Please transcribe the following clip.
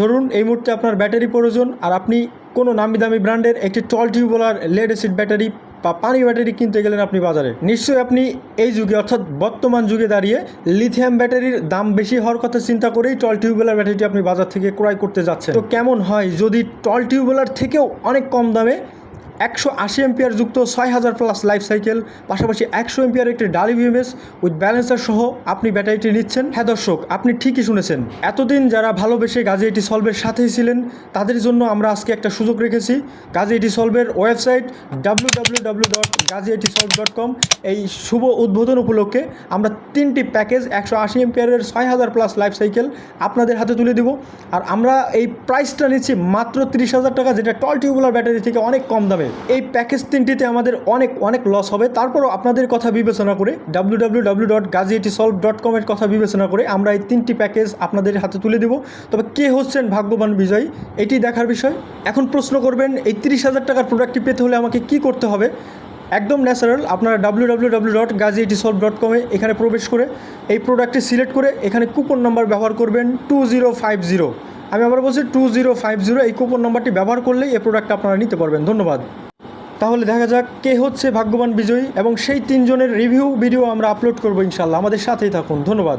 ধরুন এই মুহূর্তে আপনার ব্যাটারি প্রয়োজন, আর আপনি কোনো নামি দামি ব্র্যান্ডের একটি 12 টিউবওয়েলার লেড অ্যাসিড ব্যাটারি বা পানি ব্যাটারি কিনতে গেলেন আপনি বাজারে। নিশ্চয়ই আপনি এই যুগে অর্থাৎ বর্তমান যুগে দাঁড়িয়ে লিথিয়াম ব্যাটারির দাম বেশি হওয়ার কথা চিন্তা করেই 12 টিউবওয়েলার ব্যাটারিটি আপনি বাজার থেকে ক্রয় করতে যাচ্ছেন। তো কেমন হয় যদি 12 টিউবওয়েলার থেকেও অনেক কম দামে 180 এম্পিয়ার যুক্ত 6000 প্লাস লাইফ সাইকেল, পাশাপাশি 100 এম্পিয়ার একটি ডালি বিএমএস উইথ ব্যালেন্সার সহ আপনি ব্যাটারিটি নিচ্ছেন। হ্যাঁ দর্শক, আপনি ঠিকই শুনেছেন। এতদিন যারা ভালোবেসে গাজী এটি সলভের সাথেই ছিলেন তাদের জন্য আমরা আজকে একটা সুযোগ রেখেছি। গাজী এটি সলভের ওয়েবসাইট www.gazietisolve.com এই শুভ উদ্বোধন উপলক্ষে আমরা 3টি প্যাকেজ 180 এম্পিয়ারের 6000 প্লাস লাইফ সাইকেল আপনাদের হাতে তুলে দেব। আর আমরা এই প্রাইসটা নিচ্ছি মাত্র 30,000 টাকা, যেটা 12 টিউবওয়েলার ব্যাটারি থেকে অনেক কম দামে। এই প্যাকেজ 3টিতে আমাদের অনেক লস হবে, তারপরও আপনাদের কথা বিবেচনা করে www.gazietisolve.com এর কথা বিবেচনা করে আমরা এই 3টি প্যাকেজ আপনাদের হাতে তুলে দেব। তবে কে হচ্ছেন ভাগ্যবান বিজয়ী এটি দেখার বিষয়। এখন প্রশ্ন করবেন এই 30,000 টাকার প্রোডাক্টটি পেতে হলে আমাকে কি করতে হবে? একদম ন্যাচারাল, আপনারা www.gazietisolve.com এখানে প্রবেশ করে এই প্রোডাক্টটি সিলেক্ট করে এখানে কুপন নাম্বার ব্যবহার করবেন 2050। আমি আবার বলছি 2050, এই কুপন নাম্বারটি ব্যবহার করলেই এই প্রোডাক্ট আপনারা নিতে পারবেন। ধন্যবাদ। তাহলে দেখা যাক কে হচ্ছে ভাগ্যবান বিজয়ী, এবং সেই 3 জনের রিভিউ ভিডিও আমরা আপলোড করবো ইনশাল্লাহ। আমাদের সাথেই থাকুন। ধন্যবাদ।